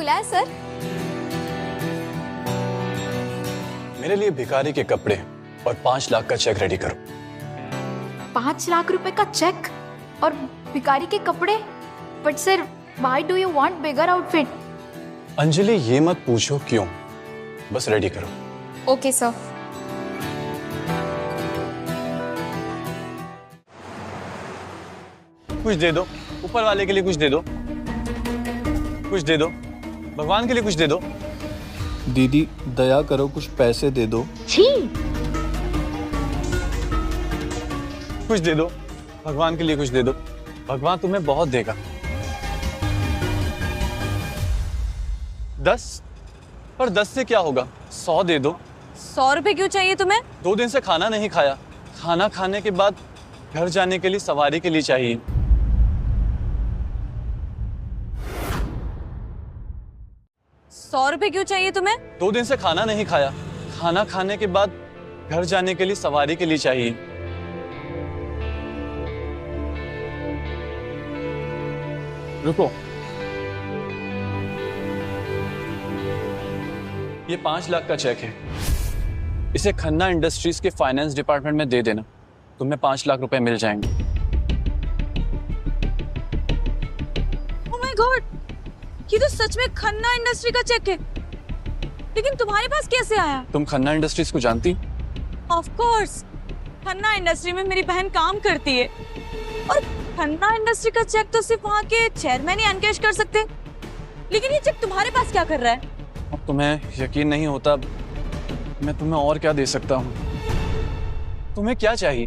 बुलाया सर? मेरे लिए भिखारी के कपड़े और 5 लाख का चेक रेडी करो। 5 लाख रुपए का चेक और भिखारी के कपड़े? But sir, why do you want bigger outfit? Anjali ये मत पूछो क्यों, बस रेडी करो। Okay sir. कुछ दे दो, ऊपर वाले के लिए कुछ दे दो, कुछ दे दो, भगवान के लिए कुछ दे दो। दीदी दया करो, कुछ पैसे दे दो। छी! कुछ दे दो, भगवान के लिए कुछ दे दो, भगवान तुम्हें बहुत देगा। 10? पर 10 से क्या होगा, 100 दे दो। 100 रुपए क्यों चाहिए तुम्हें? 2 दिन से खाना नहीं खाया, खाना खाने के बाद घर जाने के लिए सवारी के लिए चाहिए। ₹100 क्यों चाहिए तुम्हें? 2 दिन से खाना नहीं खाया, खाना खाने के बाद घर जाने के लिए सवारी के लिए चाहिए। रुको, ये 5 लाख का चेक है, इसे खन्ना इंडस्ट्रीज के फाइनेंस डिपार्टमेंट में दे देना, तुम्हें 5 लाख रुपए मिल जाएंगे। ओह माय गॉड, ये तो सच में खन्ना इंडस्ट्री का चेक है। लेकिन तुम्हारे पास कैसे आया? तुम खन्ना इंडस्ट्रीज को जानती? ऑफ कोर्स, खन्ना इंडस्ट्री में मेरी बहन काम करती है और खन्ना इंडस्ट्री का चेक तो सिर्फ वहाँ के चेयरमैन ही अनकैश कर सकते। लेकिन ये चेक तुम्हारे पास क्या कर रहा है? अब तुम्हें यकीन नहीं होता, मैं तुम्हें और क्या दे सकता हूँ? तुम्हें क्या चाहिए?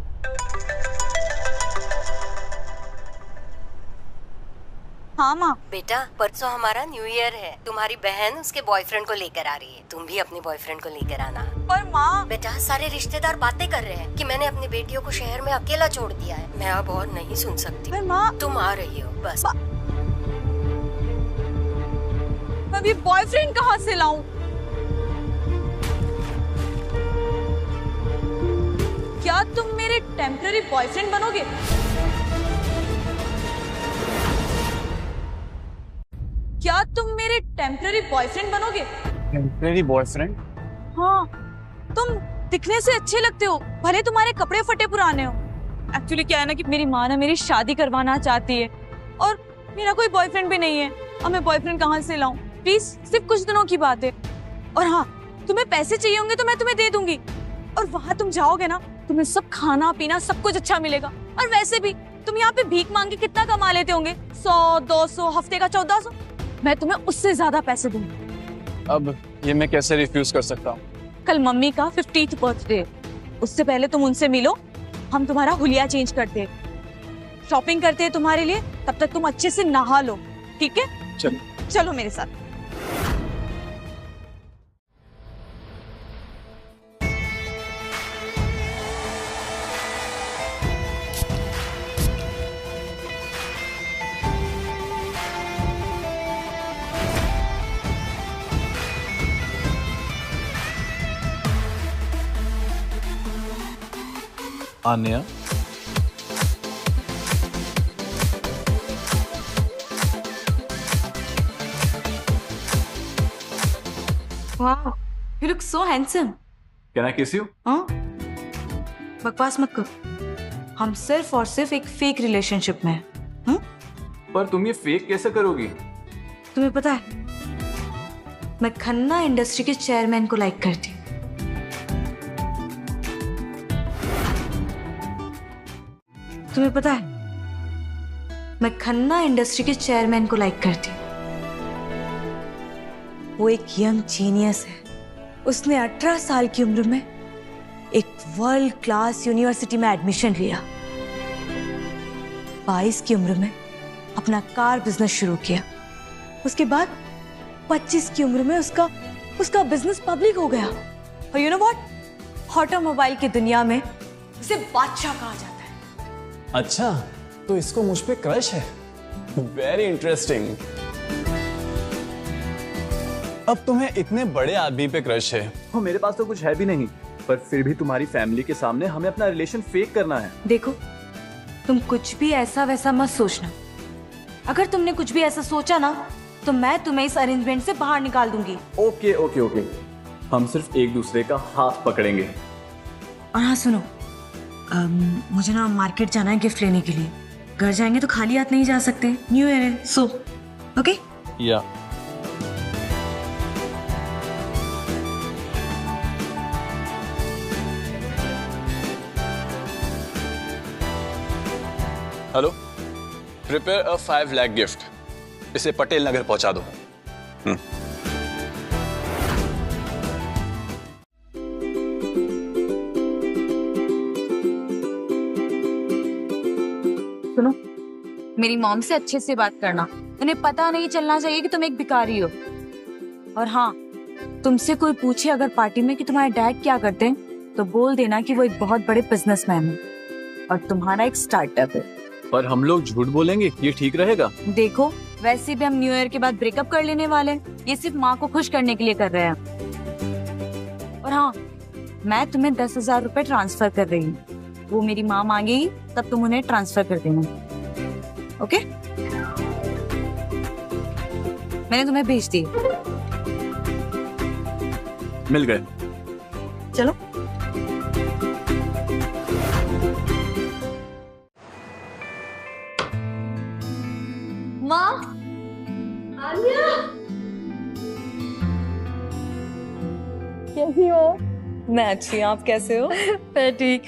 हाँ माँ। बेटा, परसों हमारा न्यू ईयर है, तुम्हारी बहन उसके बॉयफ्रेंड को लेकर आ रही है, तुम भी अपने बॉयफ्रेंड को लेकर आना। पर माँ। बेटा, सारे रिश्तेदार बातें कर रहे हैं कि मैंने अपनी बेटियों को शहर में अकेला छोड़ दिया है, मैं अब और नहीं सुन सकती। पर माँ। तुम आ रही हो बस। मैं अभी बॉयफ्रेंड कहाँ से लाऊं? क्या तुम मेरे टेम्पररी बॉयफ्रेंड बनोगे? क्या तुम मेरे टेम्पररी बॉयफ्रेंड बनोगे? Temporary boyfriend? हाँ, तुम दिखने से अच्छे लगते हो, भले तुम्हारे कपड़े फटे पुराने हो। एक्चुअली क्या है ना कि मेरी माँ ना मेरी शादी करवाना चाहती है और मेरा कोई बॉयफ्रेंड भी नहीं है। अब मैं बॉयफ्रेंड कहाँ से लाऊं? प्लीज, सिर्फ कुछ दिनों की बात है। और हाँ, तुम्हें पैसे चाहिए होंगे तो मैं तुम्हें दे दूंगी, और वहाँ तुम जाओगे ना, तुम्हें सब खाना पीना सब कुछ अच्छा मिलेगा। और वैसे भी तुम यहाँ पे भीख मांग के कितना कमा लेते होंगे? 100-200, हफ्ते का 1400। मैं तुम्हें उससे ज्यादा पैसे दूंगी। अब ये मैं कैसे रिफ्यूज कर सकता हूँ? कल मम्मी का 50th बर्थडे, उससे पहले तुम उनसे मिलो, हम तुम्हारा हुलिया चेंज करते हैं, शॉपिंग करते हैं तुम्हारे लिए, तब तक तुम अच्छे से नहा लो, ठीक है? चलो चलो मेरे साथ। आन्या, वाह, you look so handsome. Can I kiss you? हाँ? बकवास मत करो, हम सिर्फ और सिर्फ एक फेक रिलेशनशिप में हैं। पर तुम ये फेक कैसे करोगी? तुम्हें पता है, मैं खन्ना इंडस्ट्री के चेयरमैन को लाइक करती हूँ। तुम्हें पता है, मैं खन्ना इंडस्ट्री के चेयरमैन को लाइक करती हूँ। वो एक यंग जीनियस है, उसने 18 साल की उम्र में एक वर्ल्ड क्लास यूनिवर्सिटी में एडमिशन लिया, 22 की उम्र में अपना कार बिजनेस शुरू किया, उसके बाद 25 की उम्र में उसका बिजनेस पब्लिक हो गया। और यू नो व्हाट, ऑटोमोबाइल की दुनिया में उसे बादशाह कहा जाता है। अच्छा, तो इसको मुझ पे क्रश है? Very interesting. अब तुम्हें इतने बड़े आदमी पे क्रश है? हो, मेरे पास तो कुछ है भी नहीं, पर फिर भी तुम्हारी फैमिली के सामने हमें अपना रिलेशन फेक करना है। देखो, तुम कुछ भी ऐसा वैसा मत सोचना। अगर तुमने कुछ भी ऐसा सोचा ना, तो मैं तुम्हें इस अरेंजमेंट से बाहर निकाल दूंगी। ओके ओके ओके, हम सिर्फ एक दूसरे का हाथ पकड़ेंगे। और हाँ सुनो, मुझे ना मार्केट जाना है गिफ्ट लेने के लिए। घर जाएंगे तो खाली हाथ नहीं जा सकते, न्यू ईयर है। सो ओके या hello, prepare a 5 lakh gift, इसे पटेल नगर पहुंचा दो। सुनो, मेरी मॉम से अच्छे से बात करना। उन्हें पता नहीं चलना चाहिए कि तुम एक भिखारी हो। और हाँ, तुमसे कोई पूछे अगर पार्टी में कि तुम्हारे डैड क्या करते हैं, तो बोल देना कि वो एक बहुत बड़े बिजनेसमैन है और तुम्हारा एक स्टार्टअप है। पर हम लोग झूठ बोलेंगे, ये ठीक रहेगा? देखो, वैसे भी हम न्यू ईयर के बाद ब्रेकअप कर लेने वाले हैं। ये सिर्फ माँ को खुश करने के लिए कर रहे हैं। और हाँ, मैं तुम्हें 10,000 रुपए ट्रांसफर कर रही हूँ। वो मेरी माँ मांगेगी तब तुम उन्हें ट्रांसफर कर देना। ओके? मैंने तुम्हें भेज दी। मिल गए। चलो। माँ, कैसी हो? मैं अच्छी, आप कैसे हो? मैं ठीक।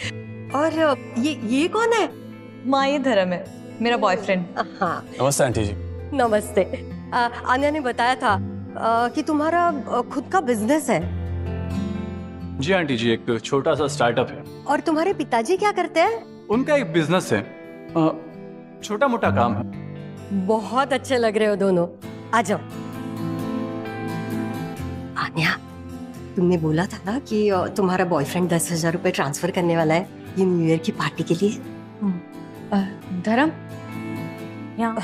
और ये कौन है? माँ, ये धर्म है, मेरा बॉयफ्रेंड। हाँ, नमस्ते आंटी जी। नमस्ते। आन्या ने बताया था कि तुम्हारा खुद का बिजनेस है। जी आंटी जी, एक छोटा सा स्टार्टअप है। और तुम्हारे पिताजी क्या करते हैं? उनका एक बिजनेस है, छोटा मोटा काम है। बहुत अच्छे लग रहे हो दोनों। आ जाओ। आन्या, तुमने बोला था ना कि तुम्हारा बॉयफ्रेंड 10,000 रुपए ट्रांसफर करने वाला है ये न्यू ईयर की पार्टी के लिए। धर्म, यहाँ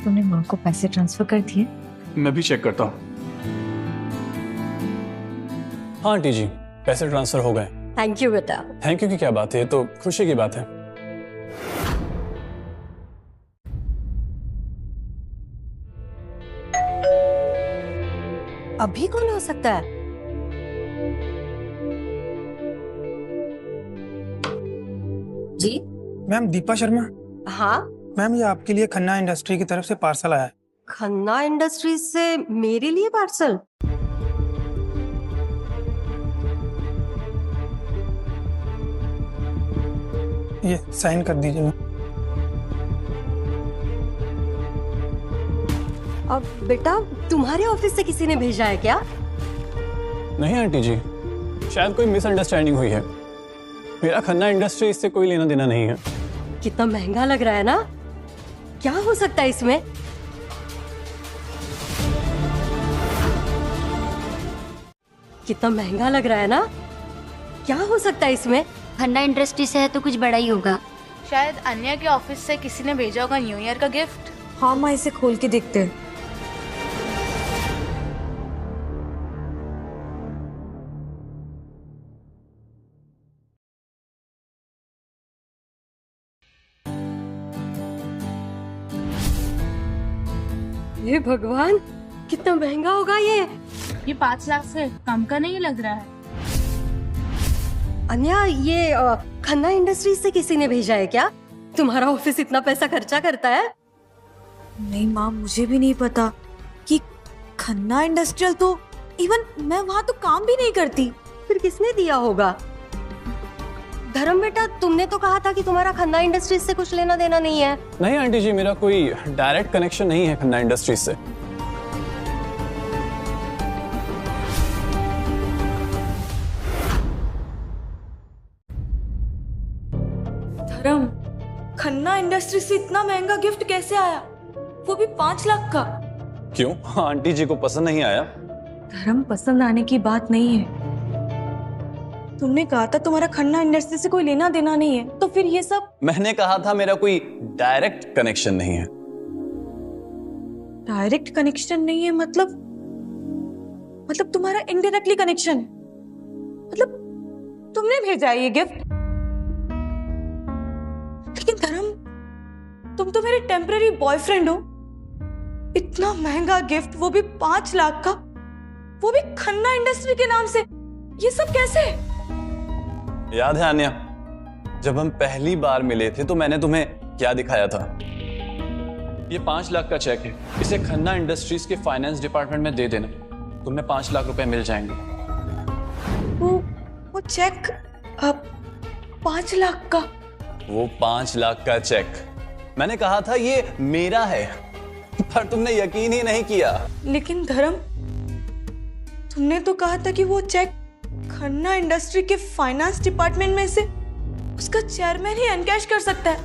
तुमने माँ को पैसे ट्रांसफर कर दिए? मैं भी चेक करता हूँ। हाँ आंटी जी, पैसे ट्रांसफर हो गए। थैंक यू बेटा। थैंक यू की क्या बात है, ये तो खुशी की बात है। अभी कौन हो सकता है? जी मैम, दीपा शर्मा। हाँ, मैम, ये आपके लिए खन्ना इंडस्ट्री की तरफ से पार्सल आया है। खन्ना इंडस्ट्रीज से मेरे लिए पार्सल? ये साइन कर दीजिए। अब बेटा, तुम्हारे ऑफिस से किसी ने भेजा है क्या? नहीं आंटी जी, शायद कोई मिसअंडरस्टैंडिंग हुई है। मेरा खन्ना इंडस्ट्री इससे कोई लेना देना नहीं है। कितना महंगा लग रहा है ना? क्या हो सकता है इसमें? कितना महंगा लग रहा है ना? क्या हो सकता है इसमें? खन्ना इंडस्ट्री से है तो कुछ बड़ा ही होगा। शायद अन्या के ऑफिस से किसी ने भेजा होगा न्यू ईयर का गिफ्ट। हाँ माँ, इसे खोल के देखते हैं। हे भगवान, कितना महंगा होगा ये 5 लाख से कम का नहीं लग रहा है। अन्या, ये खन्ना इंडस्ट्रीज से किसी ने भेजा है क्या? तुम्हारा ऑफिस इतना पैसा खर्चा करता है? नहीं माँ, मुझे भी नहीं पता कि खन्ना इंडस्ट्रियल, तो इवन मैं वहाँ तो काम भी नहीं करती। फिर किसने दिया होगा? धर्म बेटा, तुमने तो कहा था कि तुम्हारा खन्ना इंडस्ट्रीज से कुछ लेना देना नहीं है। नहीं आंटी जी, मेरा कोई डायरेक्ट कनेक्शन नहीं है खन्ना इंडस्ट्रीज से। धर्म, खन्ना इंडस्ट्री से इतना महंगा गिफ्ट कैसे आया, वो भी 5 लाख का? क्यों, आंटी जी को पसंद नहीं आया? धर्म, पसंद आने की बात नहीं है। तुमने कहा था तुम्हारा खन्ना इंडस्ट्री से कोई लेना देना नहीं है, तो फिर ये सब? मैंने कहा था मेरा कोई डायरेक्ट कनेक्शन नहीं है। डायरेक्ट कनेक्शन नहीं है मतलब तुम्हारा इनडायरेक्टली कनेक्शन है। मतलब तुमने भेजा है ये गिफ्ट। लेकिन धर्म, तुम तो मेरे टेम्पररी बॉयफ्रेंड हो। इतना महंगा गिफ्ट, वो भी 5 लाख का, वो भी खन्ना इंडस्ट्री के नाम से। ये सब कैसे? याद है आन्या, जब हम पहली बार मिले थे तो मैंने तुम्हें क्या दिखाया था? ये 5 लाख का चेक है, इसे खन्ना इंडस्ट्रीज के फाइनेंस डिपार्टमेंट में दे देना, तुम्हें 5 लाख रुपए मिल जाएंगे। वो चेक 5 लाख का? वो 5 लाख का चेक, मैंने कहा था ये मेरा है, पर तुमने यकीन ही नहीं किया। लेकिन धर्म, तुमने तो कहा था कि वो चेक खन्ना इंडस्ट्री के फाइनेंस डिपार्टमेंट में से उसका चेयरमैन ही एनकैश कर सकता है।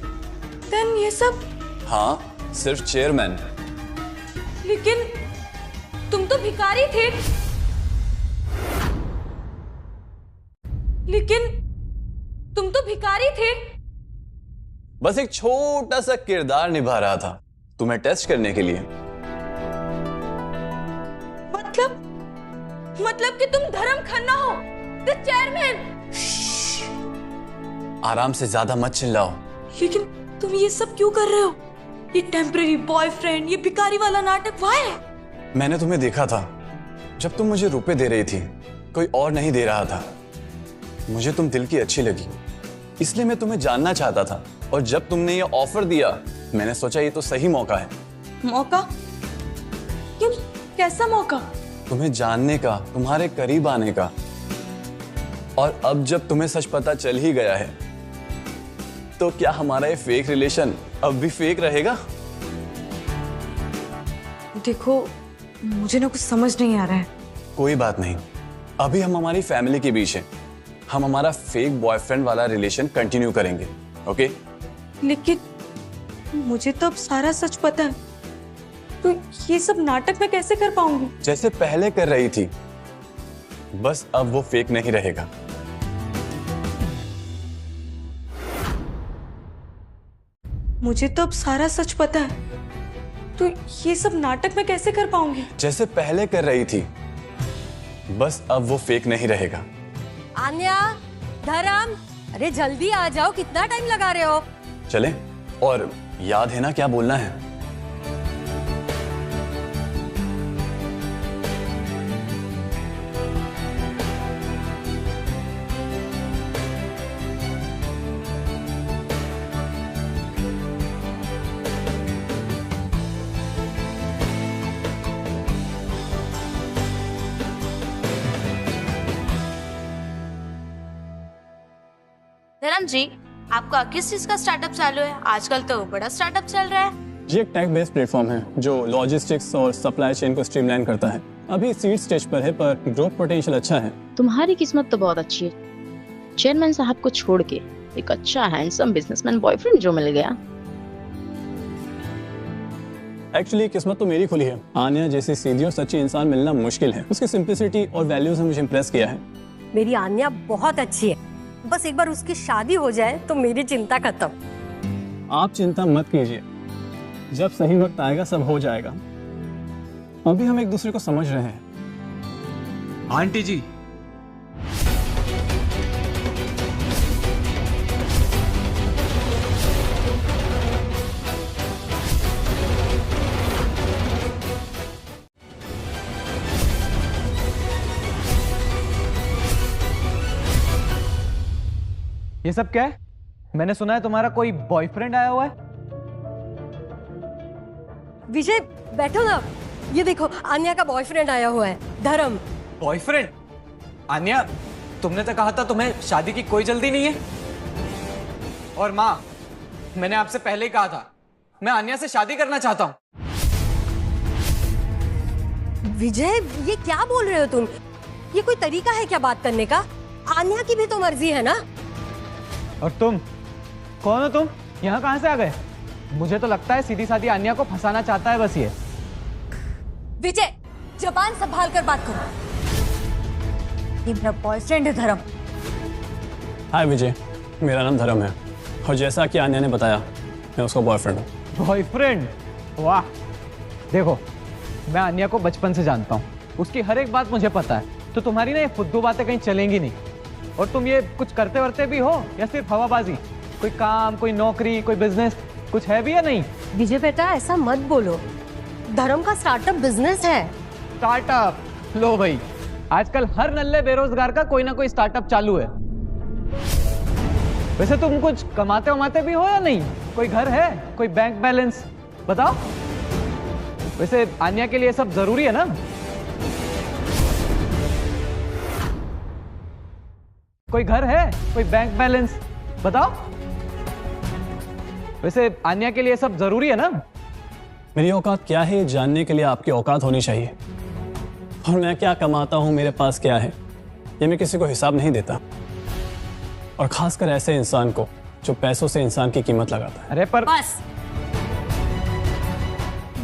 देन ये सब? हाँ, सिर्फ चेयरमैन। लेकिन तुम तो भिखारी थे। बस एक छोटा सा किरदार निभा रहा था तुम्हें टेस्ट करने के लिए। मतलब कि तुम धर्म खन्ना हो, द चेयरमैन। आराम से, ज्यादा मत चिल्लाओ। लेकिन तुम ये सब क्यों कर रहे हो? ये टेम्पररी बॉयफ्रेंड, ये भिखारी वाला नाटक व्हाई? मैंने तुम्हें देखा था जब तुम मुझे रुपए दे रही थी, कोई और नहीं दे रहा था। मुझे तुम दिल की अच्छी लगी, इसलिए मैं तुम्हें जानना चाहता था, और जब तुमने ये ऑफर दिया मैंने सोचा ये तो सही मौका है। मौका? कैसा मौका? तुम्हें जानने का, तुम्हारे करीब आने का। और अब जब तुम्हें सच पता चल ही गया है तो क्या हमारा ये फेक रिलेशन अब भी फेक रहेगा? देखो, मुझे ना कुछ समझ नहीं आ रहा है। कोई बात नहीं, अभी हम हमारी फैमिली के बीच हैं, हम हमारा फेक बॉयफ्रेंड वाला रिलेशन कंटिन्यू करेंगे, ओके? लेकिन मुझे तो अब सारा सच पता है, तो ये सब नाटक मैं कैसे कर पाऊंगी? जैसे पहले कर रही थी, बस अब वो फेक नहीं रहेगा। मुझे तो अब सारा सच पता है, तो ये सब नाटक मैं कैसे कर पाऊंगी? जैसे पहले कर रही थी, बस अब वो फेक नहीं रहेगा। आन्या, धर्म, अरे जल्दी आ जाओ, कितना टाइम लगा रहे हो? चले, और याद है ना क्या बोलना है? धर्म जी, आपका किस चीज का स्टार्टअप चालू है? आजकल तो बड़ा स्टार्टअप चल रहा है। ये एक टेक बेस्ड प्लेटफॉर्म है जो लॉजिस्टिक्स और सप्लाई चेन को स्ट्रीमलाइन करता है। अभी सीड स्टेज पर है, पर ग्रोथ पोटेंशियल अच्छा है। तुम्हारी किस्मत तो बहुत अच्छी है, चेयरमैन साहब को छोड़ के एक अच्छा हैंडसम बिजनेसमैन बॉयफ्रेंड जो मिल गया। एक्चुअली किस्मत तो मेरी खुली है। आन्या जैसी सीधी और सच्ची इंसान मिलना मुश्किल है। उसकी सिंप्लिसिटी और वैल्यूज ने मुझे इम्प्रेस किया है। मेरी आन्या बहुत अच्छी है, बस एक बार उसकी शादी हो जाए तो मेरी चिंता खत्म। आप चिंता मत कीजिए, जब सही वक्त आएगा सब हो जाएगा। अभी हम एक दूसरे को समझ रहे हैं। आंटी जी, ये सब क्या है? मैंने सुना है तुम्हारा कोई बॉयफ्रेंड आया हुआ है। विजय बैठो ना, ये देखो आन्या का बॉयफ्रेंड आया हुआ है, धर्म। बॉयफ्रेंड? आन्या, तुमने तो कहा था तुम्हें शादी की कोई जल्दी नहीं है। और माँ, मैंने आपसे पहले ही कहा था मैं आन्या से शादी करना चाहता हूँ। विजय, ये क्या बोल रहे हो तुम? ये कोई तरीका है क्या बात करने का? आन्या की भी तो मर्जी है ना। और तुम कौन हो? तुम यहाँ कहाँ से आ गए? मुझे तो लगता है सीधी सादी आन्या को फंसाना चाहता है बस ये। विजय, जबान संभाल कर बात करो। ये मेरा बॉयफ्रेंड है धर्म। हाय विजय, मेरा नाम धर्म है, और जैसा कि आन्या ने बताया मैं उसका बॉयफ्रेंड हूँ। बॉयफ्रेंड? वाह। देखो, मैं आन्या को बचपन से जानता हूँ, उसकी हर एक बात मुझे पता है, तो तुम्हारी ना ये फुद्दू बातें कहीं चलेंगी नहीं। और तुम ये कुछ करते वरते भी हो या सिर्फ हवाबाजी? कोई काम, कोई नौकरी, कोई बिजनेस कुछ है भी या नहीं? विजय बेटा, ऐसा मत बोलो। धर्म का स्टार्टअप बिजनेस है। स्टार्टअप लो भाई, आजकल हर नल्ले बेरोजगार का कोई ना कोई स्टार्टअप चालू है। वैसे तुम कुछ कमाते वमाते भी हो या नहीं? कोई घर है, कोई बैंक बैलेंस बताओ। वैसे आन्या के लिए सब जरूरी है ना? कोई घर है, कोई बैंक बैलेंस बताओ। वैसे आन्या के लिए सब जरूरी है ना? मेरी औकात क्या है ये जानने के लिए आपकी औकात होनी चाहिए। और मैं क्या कमाता हूं, मेरे पास क्या है, ये मैं किसी को हिसाब नहीं देता। और खासकर ऐसे इंसान को जो पैसों से इंसान की कीमत लगाता है। अरे पर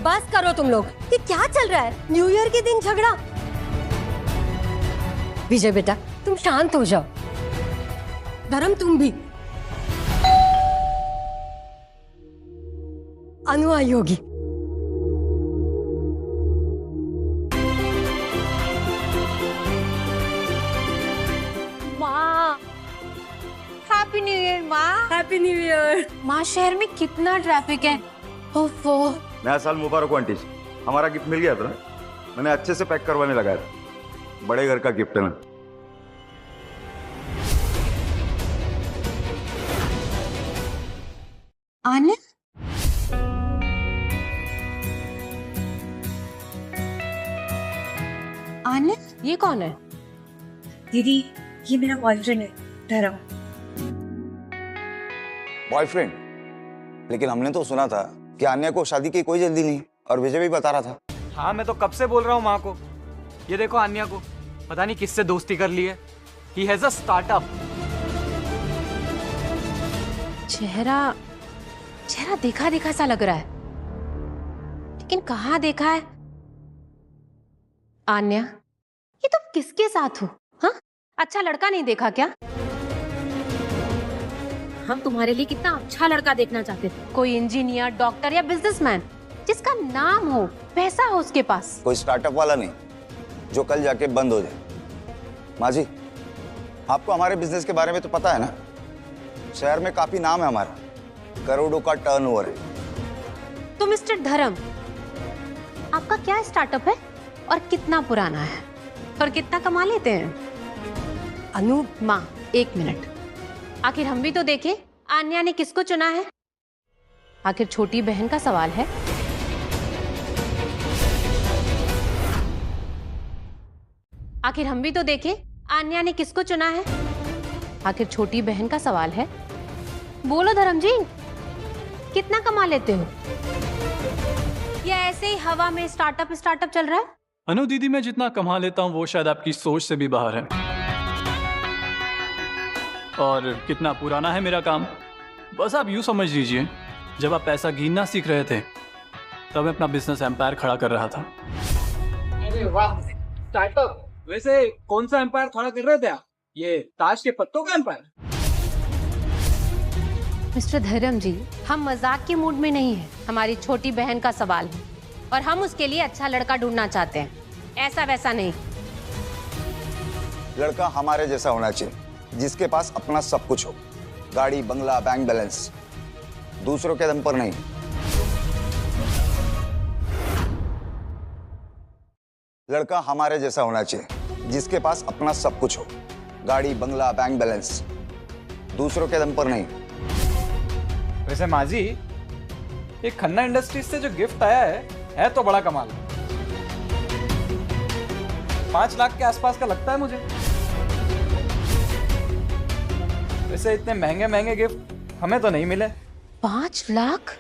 बस करो तुम लोग। ये क्या चल रहा है? न्यू ईयर के दिन झगड़ा। विजय बेटा तुम शांत हो जाओ। धर्म तुम भी। अनु आई होगी। माँ, हैप्पी न्यू ईयर माँ। Happy new year. माँ, शहर में कितना ट्रैफिक है। ओफो। नया साल मुबारक हो आंटी जी। हमारा गिफ्ट मिल गया था ना, मैंने अच्छे से पैक करवाने लगाया था। बड़े घर का गिफ्ट है ना। आन्या, आन्या, ये कौन है? दीदी ये मेरा बॉयफ्रेंड है धर्म। बॉयफ्रेंड? लेकिन हमने तो सुना था कि आन्या को शादी की कोई जल्दी नहीं, और विजय भी बता रहा था। हाँ मैं तो कब से बोल रहा हूँ माँ को। ये देखो आन्या को पता नहीं किससे दोस्ती कर ली है। He has a startup. चेहरा देखा देखा सा लग रहा है, लेकिन कहाँ देखा है? आन्या, ये तुम किसके साथ हो? हाँ, अच्छा लड़का नहीं देखा क्या? हम तुम्हारे लिए कितना अच्छा लड़का देखना चाहते थे। कोई इंजीनियर, डॉक्टर या बिजनेसमैन जिसका नाम हो, पैसा हो उसके पास। कोई स्टार्टअप वाला नहीं जो कल जाके बंद हो जाए। माँ जी, आपको हमारे बिजनेस के बारे में तो पता है ना। शहर में काफी नाम है हमारा, करोड़ों का टर्नओवर है। तो मिस्टर धर्म, आपका क्या स्टार्टअप है और कितना पुराना है और कितना कमा लेते हैं? अनु माँ, एक मिनट। आखिर हम भी तो देखें आन्या ने किसको चुना है। आखिर छोटी बहन का सवाल है। आखिर हम भी तो देखें आन्या ने किसको चुना है। आखिर छोटी बहन का सवाल है। बोलो धर्म जी, कितना कमा लेते हो? या ऐसे ही हवा में स्टार्टअप चल रहा है? अनु दीदी, मैं जितना कमा लेता हूँ वो शायद आपकी सोच से भी बाहर है। और कितना पुराना है मेरा काम, बस आप यूँ समझ लीजिए, जब आप पैसा गिनना सीख रहे थे तब मैं अपना बिजनेस एम्पायर खड़ा कर रहा था। अरे वाह, स्टार्टअप। वैसे कौन सा एम्पायर खड़ा कर रहे थे आप? ये ताश के पत्तों का एम्पायर? मिस्टर धर्म जी, हम मजाक के मूड में नहीं हैं। हमारी छोटी बहन का सवाल है और हम उसके लिए अच्छा लड़का ढूंढना चाहते हैं, ऐसा वैसा नहीं। लड़का हमारे जैसा होना चाहिए, जिसके पास अपना सब कुछ हो, गाड़ी, बंगला, बैंक बैलेंस, दूसरों के दम पर नहीं। लड़का हमारे जैसा होना चाहिए, जिसके पास अपना सब कुछ हो, गाड़ी, बंगला, बैंक बैलेंस, दूसरों के दम पर नहीं। वैसे माँ जी, ये खन्ना इंडस्ट्रीज से जो गिफ्ट आया है तो बड़ा कमाल। 5 लाख के आसपास का लगता है मुझे। वैसे इतने महंगे महंगे गिफ्ट हमें तो नहीं मिले। 5 लाख?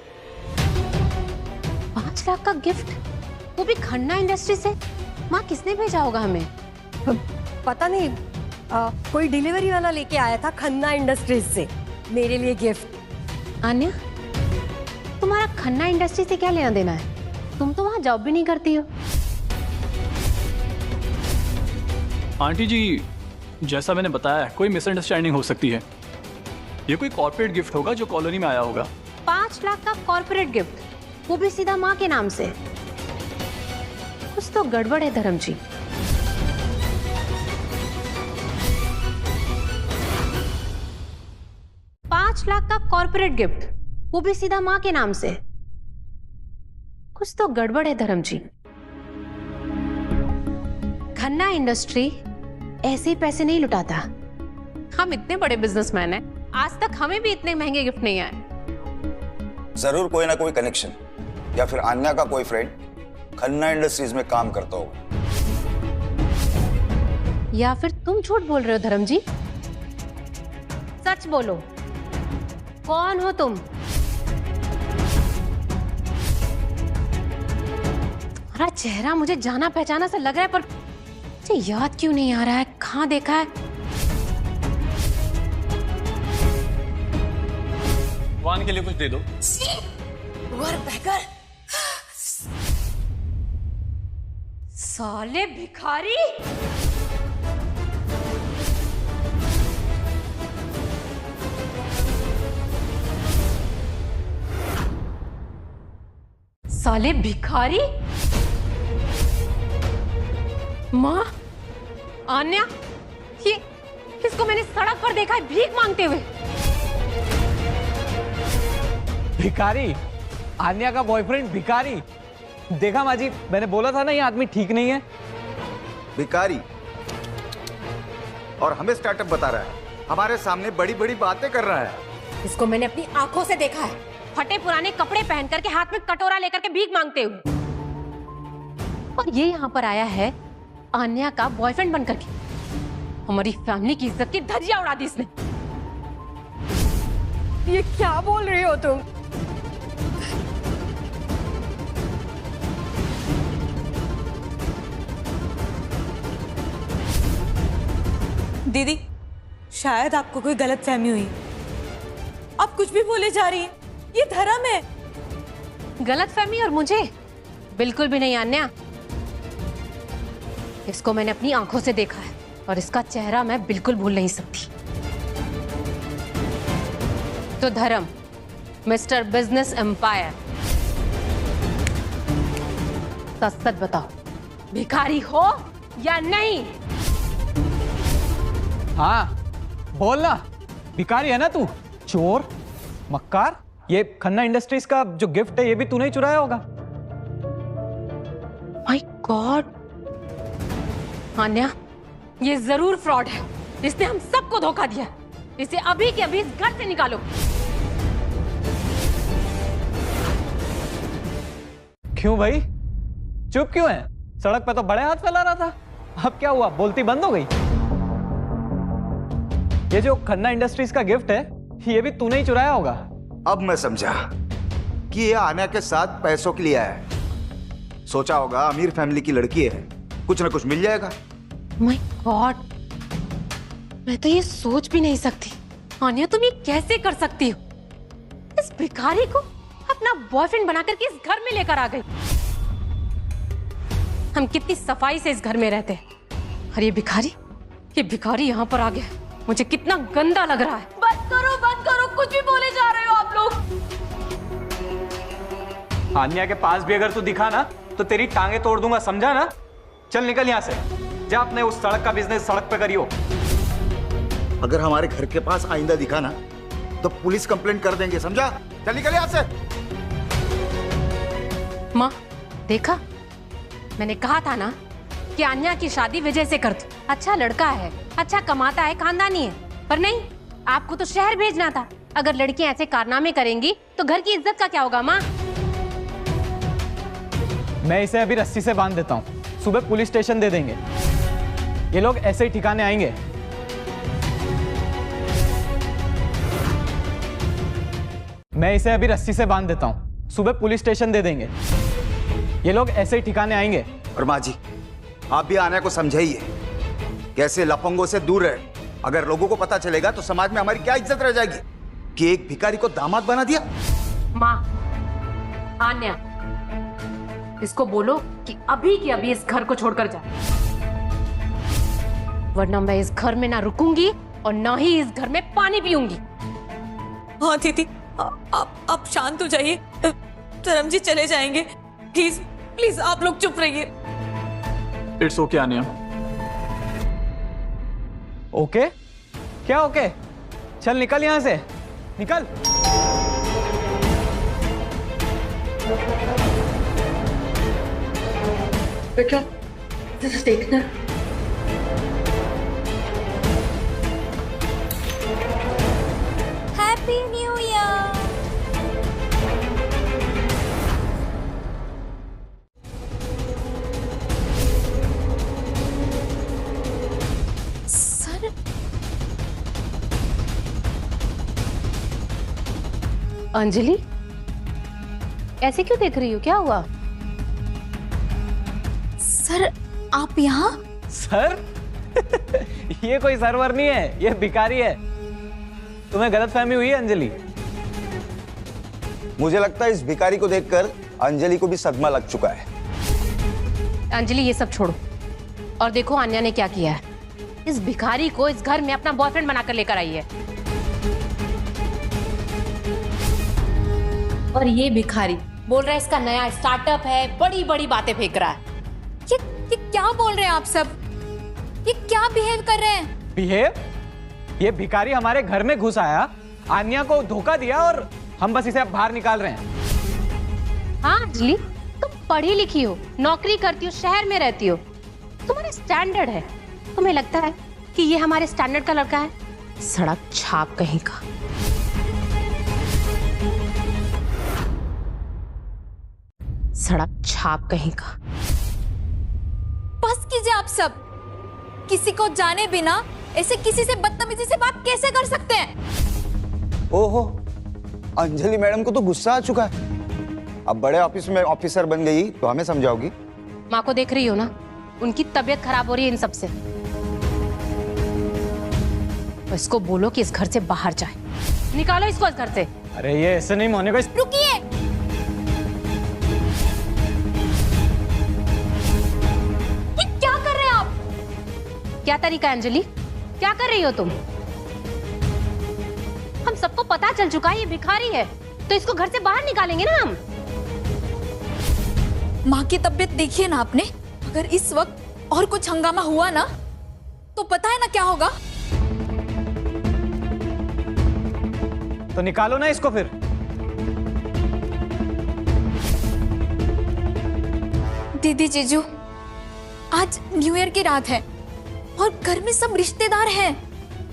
5 लाख का गिफ्ट, वो भी खन्ना इंडस्ट्री से? माँ, किसने भेजा होगा हमें? पता नहीं, कोई डिलीवरी वाला लेके आया था खन्ना इंडस्ट्रीज से मेरे लिए गिफ्ट। आन्या, तुम्हारा खन्ना इंडस्ट्री से क्या लेना देना है? तुम तो वहां जॉब भी नहीं करती हो। आंटी जी, जैसा मैंने बताया, कोई मिसअंडरस्टैंडिंग हो सकती है। ये कोई कॉर्पोरेट गिफ्ट होगा जो कॉलोनी में आया होगा। 5 लाख का कॉर्पोरेट गिफ्ट, वो भी सीधा माँ के नाम से। कुछ तो गड़बड़ है धर्म जी। $5 लाख का कॉर्पोरेट गिफ्ट, वो भी सीधा माँ के नाम से। कुछ तो गड़बड़ है धर्म जी। खन्ना इंडस्ट्री ऐसे ही पैसे नहीं लुटाता। हम इतने बड़े बिजनेसमैन हैं, आज तक हमें भी इतने महंगे गिफ्ट नहीं आए। जरूर कोई ना कोई कनेक्शन या फिर आन्या का कोई फ्रेंड खन्ना इंडस्ट्रीज में काम करता होगा। या फिर तुम झूठ बोल रहे हो धर्म जी? सच बोलो, कौन हो तुम? तुम्हारा चेहरा मुझे जाना पहचाना सा लग रहा है, पर मुझे याद क्यों नहीं आ रहा है, कहाँ देखा है? वान के लिए कुछ दे दो। साले भिखारी! साले भिखारी! माँ, आन्या, ये इसको मैंने सड़क पर देखा है भीख मांगते हुए। भिखारी? आन्या का बॉयफ्रेंड भिखारी? देखा माँ जी, मैंने बोला था ना ये आदमी ठीक नहीं है। भिखारी और हमें स्टार्टअप बता रहा है, हमारे सामने बड़ी बड़ी बातें कर रहा है। इसको मैंने अपनी आंखों से देखा है, फटे पुराने कपड़े पहन करके, हाथ में कटोरा लेकर के भीख मांगते हुए। और ये यहाँ पर आया है आन्या का बॉयफ्रेंड बनकर के। हमारी फैमिली की इज्जत की धज्जियां उड़ा दी इसने। ये क्या बोल रही हो तुम? दीदी, शायद आपको कोई गलतफहमी हुई। आप कुछ भी बोले जा रही हैं। ये धर्म है। गलतफहमी और मुझे? बिल्कुल भी नहीं आन्या। इसको मैंने अपनी आंखों से देखा है और इसका चेहरा मैं बिल्कुल भूल नहीं सकती। तो धर्म, मिस्टर बिजनेस एम्पायर, सच सच बताओ, भिखारी हो या नहीं? हाँ, बोलना। भिखारी है ना तू? चोर, मक्कार। ये खन्ना इंडस्ट्रीज का जो गिफ्ट है ये भी तूने ही चुराया होगा। माय गॉड, आन्या, ये जरूर फ्रॉड है। इसने हम सबको धोखा दिया। इसे अभी के अभी इस घर से निकालो। क्यों भाई, चुप क्यों है? सड़क पे तो बड़े हाथ फैला रहा था, अब क्या हुआ? बोलती बंद हो गई? ये जो खन्ना इंडस्ट्रीज का गिफ्ट है ये भी तूने ही चुराया होगा। अब मैं समझा कि ये आन्या के साथ पैसों के लिए आया है। सोचा होगा अमीर फैमिली की लड़की है, कुछ ना कुछ मिल जाएगा। माय गॉड, मैं तो ये सोच भी नहीं सकती। आन्या, तुम ये कैसे कर सकती हो? इस भिखारी को अपना बॉयफ्रेंड बनाकर के इस घर में लेकर आ गई। हम कितनी सफाई से इस घर में रहते हैं और ये भिखारी यहाँ पर आ गया। मुझे कितना गंदा लग रहा है। बंद करो, कुछ भी बोले जा रहे हो आप लोग। आन्या के पास भी अगर तू दिखा ना तो तेरी टांगे तोड़ दूंगा, समझा ना? चल निकल यहाँ से, जा अपने उस सड़क का बिजनेस सड़क पे करियो। अगर हमारे घर के पास आइंदा दिखा ना तो पुलिस कंप्लेंट कर देंगे, समझा? चल निकल यहाँ से। माँ, देखा, मैंने कहा था ना कि आन्या की शादी विजय से कर दो। अच्छा लड़का है, अच्छा कमाता है, खानदानी है, पर नहीं, आपको तो शहर भेजना था। अगर लड़कियां ऐसे कारनामे करेंगी तो घर की इज्जत का क्या होगा माँ? मैं इसे अभी रस्सी से बांध देता हूँ, सुबह पुलिस स्टेशन दे देंगे। ये लोग ऐसे ही ठिकाने आएंगे। मैं इसे अभी रस्सी से बांध देता हूँ, सुबह पुलिस स्टेशन दे देंगे। ये लोग ऐसे ही ठिकाने आएंगे। और माँ जी, आप भी आन्या को समझाइए, कैसे लफंगों से दूर रहे। अगर लोगों को पता चलेगा तो समाज में हमारी क्या इज्जत रह जाएगी कि एक भिखारी को दामाद बना दिया। माँ, आन्या, इसको बोलो कि अभी के अभी इस घर को छोड़कर जाए, वरना मैं इस घर में ना रुकूंगी और ना ही इस घर में पानी पीऊंगी। हाँ दीदी, आप शांत हो जाइए। धर्म जी चले जाएंगे, प्लीज प्लीज आप लोग चुप रहिए। It's okay Aanya. ओके? क्या ओके? चल निकल यहां से, निकल। बेटा देखना। Happy new year. Sir Anjali, ऐसे क्यों देख रही हो? क्या हुआ? सर आप यहाँ? सर ये कोई सर्वर नहीं है, ये भिखारी है। तुम्हें गलतफहमी हुई है अंजलि। मुझे लगता है इस भिखारी को देखकर अंजलि को भी सदमा लग चुका है। अंजलि ये सब छोड़ो और देखो आन्या ने क्या किया है। इस भिखारी को इस घर में अपना बॉयफ्रेंड बनाकर लेकर आई है। और ये भिखारी बोल रहा है इसका नया स्टार्टअप है, बड़ी बड़ी बातें फेंक रहा है। ये क्या बोल रहे हैं आप सब? ये क्या बिहेव कर रहे हैं? बिहेव? ये भिखारी हमारे घर में घुस आया, आन्या को धोखा दिया और हम बस इसे अब बाहर निकाल रहे हैं। हाँ अंजलि, तुम पढ़ी लिखी हो, नौकरी करती हो, शहर में रहती हो, तुम्हारे स्टैंडर्ड है। तुम्हें लगता है कि ये हमारे स्टैंडर्ड का लड़का है? सड़क छाप कहीं का। सड़क छाप कहीं का। बस कीजिए आप सब। किसी को जाने बिना ऐसे किसी से बदतमीजी से बात कैसे कर सकते हैं? ओहो, अंजलि मैडम को तो गुस्सा आ चुका है। अब बड़े ऑफिस में ऑफिसर बन गई तो हमें समझाओगी? माँ को देख रही हो ना, उनकी तबीयत खराब हो रही है इन सब से। तो इसको बोलो कि इस घर से बाहर जाए। निकालो इसको इस घर से। अरे ये ऐसे नहीं होने का। रुकिए। क्या कर रहे हैं आप? क्या तरीका है अंजलि? क्या कर रही हो तुम? हम सबको पता चल चुका है ये भिखारी है, तो इसको घर से बाहर निकालेंगे ना हम। माँ की तबीयत देखिए ना आपने। अगर इस वक्त और कुछ हंगामा हुआ ना तो पता है ना क्या होगा। तो निकालो ना इसको फिर। दीदी जीजू, आज न्यू ईयर की रात है और घर में सब रिश्तेदार हैं।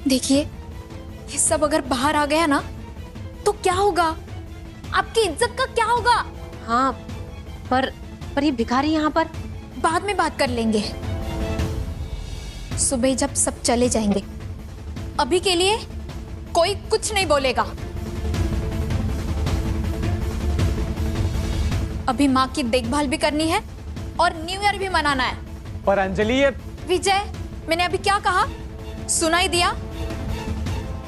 देखिए, ये सब अगर बाहर आ गया ना तो क्या होगा? आपकी इज्जत का क्या होगा? हाँ, पर ये भिखारी यहाँ पर। बाद में बात कर लेंगे, सुबह जब सब चले जाएंगे। अभी के लिए कोई कुछ नहीं बोलेगा। अभी माँ की देखभाल भी करनी है और न्यू ईयर भी मनाना है। पर अंजलि ये विजय, मैंने अभी क्या कहा सुनाई दिया?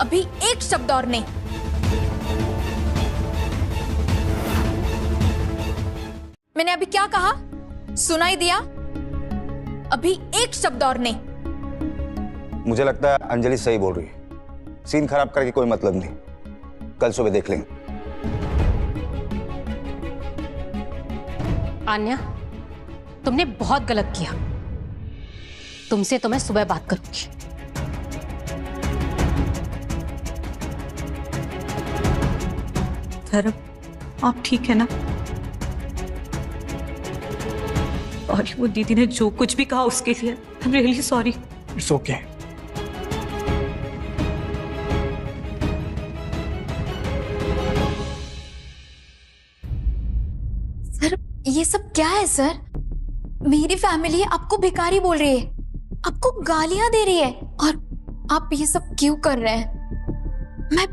अभी एक शब्द और नहीं। मैंने अभी क्या कहा सुनाई दिया? अभी एक शब्द और नहीं। मुझे लगता है अंजलि सही बोल रही है। सीन खराब करके कोई मतलब नहीं, कल सुबह देख लेंगे। आन्या, तुमने बहुत गलत किया। तुमसे तो मैं सुबह बात करूंगी। सर, आप ठीक है ना? और वो दीदी ने जो कुछ भी कहा उसके लिए I am really sorry. It's okay. Sir, ये सब क्या है सर? मेरी फैमिली आपको भिखारी बोल रही है, आपको गालियां दे रही है और आप ये सब क्यों कर रहे हैं? मैं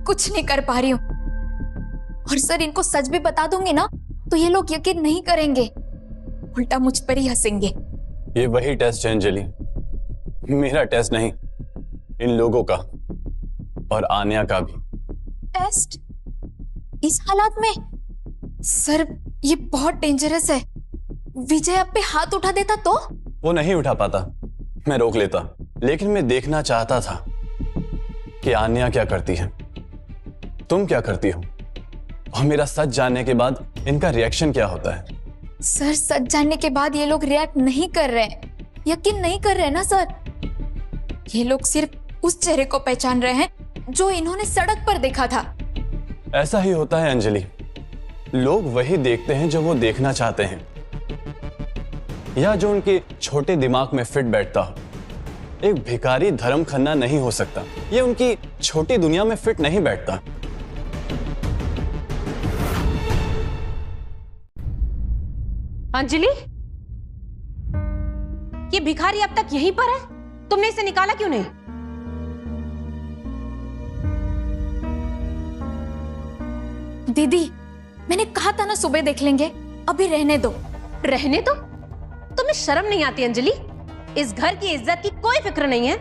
कुछ नहीं कर पा रही हूँ। और सर, इनको सच भी बता दूंगी ना तो ये लोग यकीन नहीं करेंगे, उल्टा मुझ पर ही हंसेंगे। ये वही टेस्ट है अंजलि, मेरा टेस्ट नहीं, इन लोगों का और आन्या का भी। टेस्ट? इस हालात में? सर, ये बहुत डेंजरस है। विजय आप पे हाथ उठा देता तो? वो नहीं उठा पाता, मैं रोक लेता, लेकिन मैं देखना चाहता था कि आन्या क्या करती है, तुम क्या करती हो, और मेरा सच जानने के बाद इनका रिएक्शन क्या होता है। सर, सच जानने के बाद ये लोग रिएक्ट नहीं कर रहे हैं, यकीन नहीं कर रहे हैं ना सर। ये लोग सिर्फ उस चेहरे को पहचान रहे हैं जो इन्होंने सड़क पर देखा था। ऐसा ही होता है अंजलि, लोग वही देखते हैं जो वो देखना चाहते हैं। या जो उनके छोटे दिमाग में फिट बैठता हो। एक भिखारी धर्म खन्ना नहीं हो सकता, ये उनकी छोटी दुनिया में फिट नहीं बैठता। अंजलि, ये भिखारी अब तक यहीं पर है, तुमने इसे निकाला क्यों नहीं? दीदी, मैंने कहा था ना सुबह देख लेंगे, अभी रहने दो। रहने दो? तुम्हें शर्म नहीं आती अंजलि? इस घर की इज्जत की कोई फिक्र नहीं है।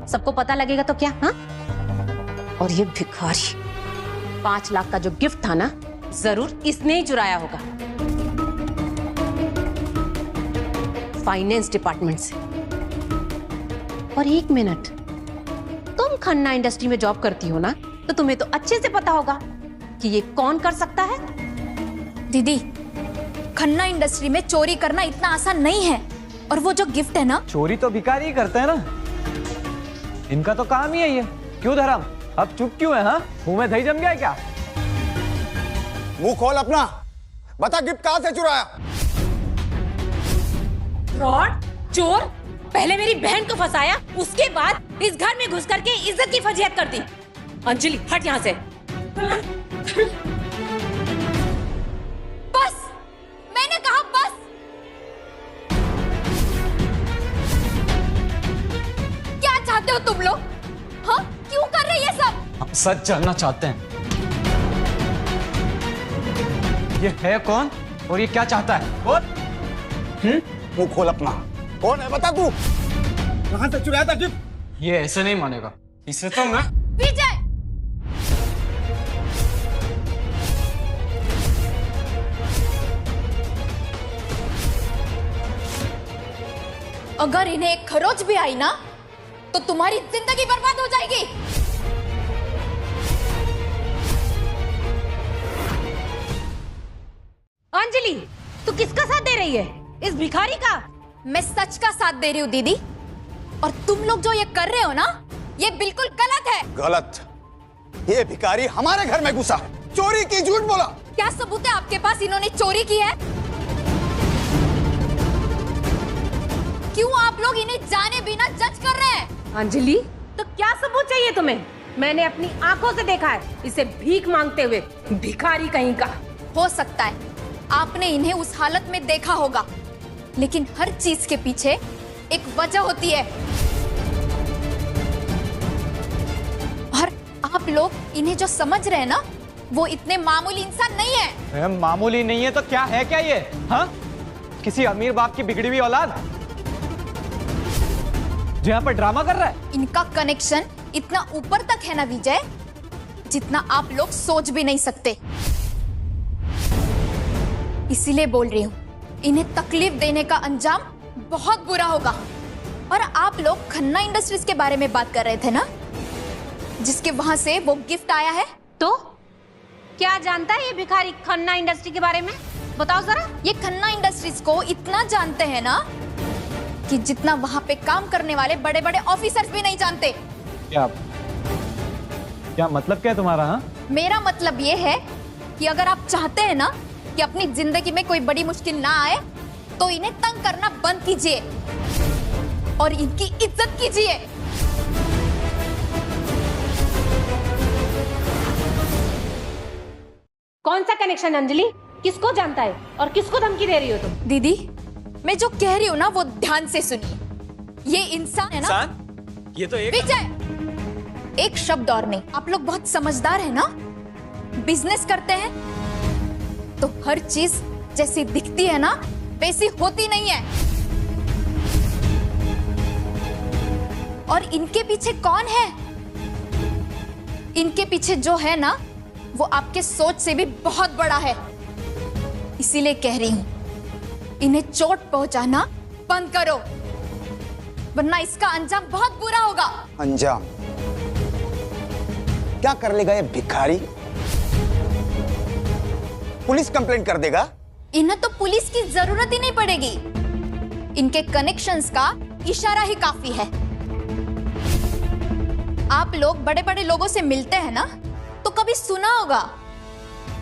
सबको पता लगेगा तो क्या? हाँ? और ये भिखारी 5 लाख का जो गिफ्ट था ना, जरूर इसने ही चुराया होगा फाइनेंस डिपार्टमेंट से। और 1 मिनट, तुम खन्ना इंडस्ट्री में जॉब करती हो ना, तो तुम्हें तो अच्छे से पता होगा कि ये कौन कर सकता है। दीदी, खन्ना इंडस्ट्री में चोरी करना इतना आसान नहीं है। और वो जो गिफ्ट है ना, चोरी तो भिखारी ही करते हैं ना, इनका तो काम ही है ये। क्यों धर्म, अब चुप क्यों है? हाँ, मुंह में दही जम गया है क्या? मुंह खोल अपना, बता गिफ्ट कहां से चुराया? फ्रॉड, चोर, पहले मेरी बहन को फंसाया, उसके बाद इस घर में घुस करके इज्जत की फजीहत कर दी। अंजलि, हट यहाँ से। बस, मैंने कहा बस। क्या चाहते हो तुम लोग? हाँ, क्यों कर रहे ये सब? हम सच जानना चाहते हैं, ये है कौन और ये क्या चाहता है? कौन? मुंह खोल अपना, कौन है बता तू? कहां से चुराया था गिफ्ट? ये ऐसे नहीं मानेगा, इसे तो मैं। विजय, अगर इन्हें एक खरोच भी आई ना, तो तुम्हारी जिंदगी बर्बाद हो जाएगी। अंजलि, तू किसका साथ दे रही है? इस भिखारी का? मैं सच का साथ दे रही हूँ दीदी, और तुम लोग जो ये कर रहे हो ना, ये बिल्कुल गलत है। गलत? ये भिखारी हमारे घर में घुसा, चोरी की, झूठ बोला। क्या सबूत है आपके पास इन्होंने चोरी की है? क्यों आप लोग इन्हें जाने बिना जज कर रहे हैं? अंजलि, तो क्या सबूत चाहिए तुम्हें? मैंने अपनी आंखों से देखा है इसे भीख मांगते हुए, भिखारी कहीं का। हो सकता है आपने इन्हें उस हालत में देखा होगा, लेकिन हर चीज के पीछे एक वजह होती है, और आप लोग इन्हें जो समझ रहे हैं ना, वो इतने मामूली इंसान नहीं है। मामूली नहीं है तो क्या है? क्या ये? हाँ, किसी अमीर बाप की बिगड़ी हुई औलाद जो यहाँ पर ड्रामा कर रहा है। इनका कनेक्शन इतना ऊपर तक है ना विजय, जितना आप लोग सोच भी नहीं सकते। इसीलिए बोल रही हूँ, इन्हें तकलीफ देने का अंजाम बहुत बुरा होगा। और आप लोग खन्ना इंडस्ट्रीज के बारे में बात कर रहे थे ना, जिसके वहां से वो गिफ्ट आया है। तो क्या जानता है ये भिखारी खन्ना इंडस्ट्री के बारे में? बताओ जरा। ये खन्ना इंडस्ट्रीज को इतना जानते हैं ना, कि जितना वहां पे काम करने वाले बड़े बड़े ऑफिसर्स भी नहीं जानते। क्या मतलब क्या है तुम्हारा? हाँ, मेरा मतलब ये है कि अगर आप चाहते हैं ना कि अपनी जिंदगी में कोई बड़ी मुश्किल ना आए, तो इन्हें तंग करना बंद कीजिए और इनकी इज्जत कीजिए। कौन सा कनेक्शन अंजलि? किसको जानता है और किसको धमकी दे रही हो तुम? दीदी, मैं जो कह रही हूँ ना, वो ध्यान से सुनिए। ये इंसान है ना, इंसान? ये तो एक विजय, एक शब्द और नहीं। आप लोग बहुत समझदार है ना, बिजनेस करते हैं तो हर चीज जैसी दिखती है ना, वैसी होती नहीं है। और इनके पीछे कौन है? इनके पीछे जो है ना, वो आपके सोच से भी बहुत बड़ा है। इसीलिए कह रही हूं, इन्हें चोट पहुंचाना बंद करो, वरना इसका अंजाम बहुत बुरा होगा। अंजाम? क्या कर लेगा ये भिखारी? पुलिस कंप्लेंट कर देगा? इन्हें तो पुलिस की जरूरत ही नहीं पड़ेगी, इनके कनेक्शंस का इशारा ही काफी है। आप लोग बड़े बड़े लोगों से मिलते हैं ना, तो कभी सुना होगा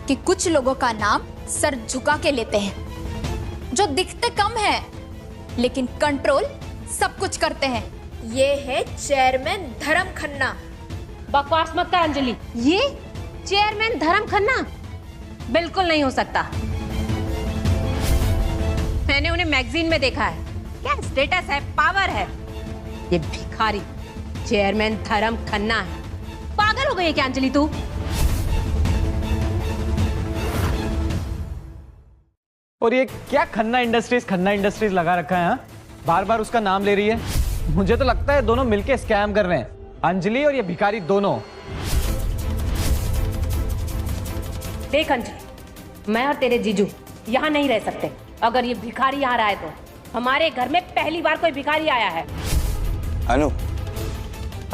कि कुछ लोगों का नाम सर झुका के लेते हैं, जो दिखते कम है लेकिन कंट्रोल सब कुछ करते हैं। ये है चेयरमैन धर्म खन्ना। बकवास मत कर अंजलि, ये चेयरमैन धर्म खन्ना बिल्कुल नहीं हो सकता। मैंने उन्हें मैगजीन में देखा है, क्या स्टेटस है, पावर है। ये भिखारी चेयरमैन धर्म खन्ना है। पागल हो गई है क्या अंजलि तू? और ये क्या खन्ना इंडस्ट्रीज लगा रखा है? बार बार उसका नाम ले रही है। मुझे तो लगता है दोनों मिलके स्कैम कर रहे हैं, अंजलि और ये भिखारी दोनों। देख अंजलि, मैं और तेरे जीजू यहाँ नहीं रह सकते। अगर ये भिखारी यहाँ रहा है तो हमारे घर में पहली बार कोई भिखारी आया है। अनु,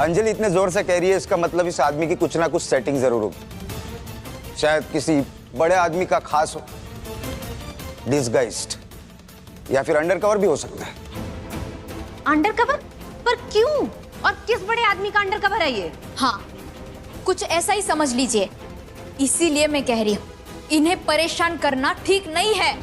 अंजलि इतने जोर से कह रही है, इसका मतलब इस आदमी की कुछ ना कुछ सेटिंग जरूर होगी। शायद किसी बड़े आदमी का खास हो, डिसगाइज्ड, या फिर अंडरकवर भी हो सकता है। अंडरकवर? पर क्यों और किस बड़े आदमी का अंडरकवर है ये? हाँ, कुछ ऐसा ही समझ लीजिए। इसीलिए मैं कह रही हूँ, इन्हें परेशान करना ठीक नहीं है।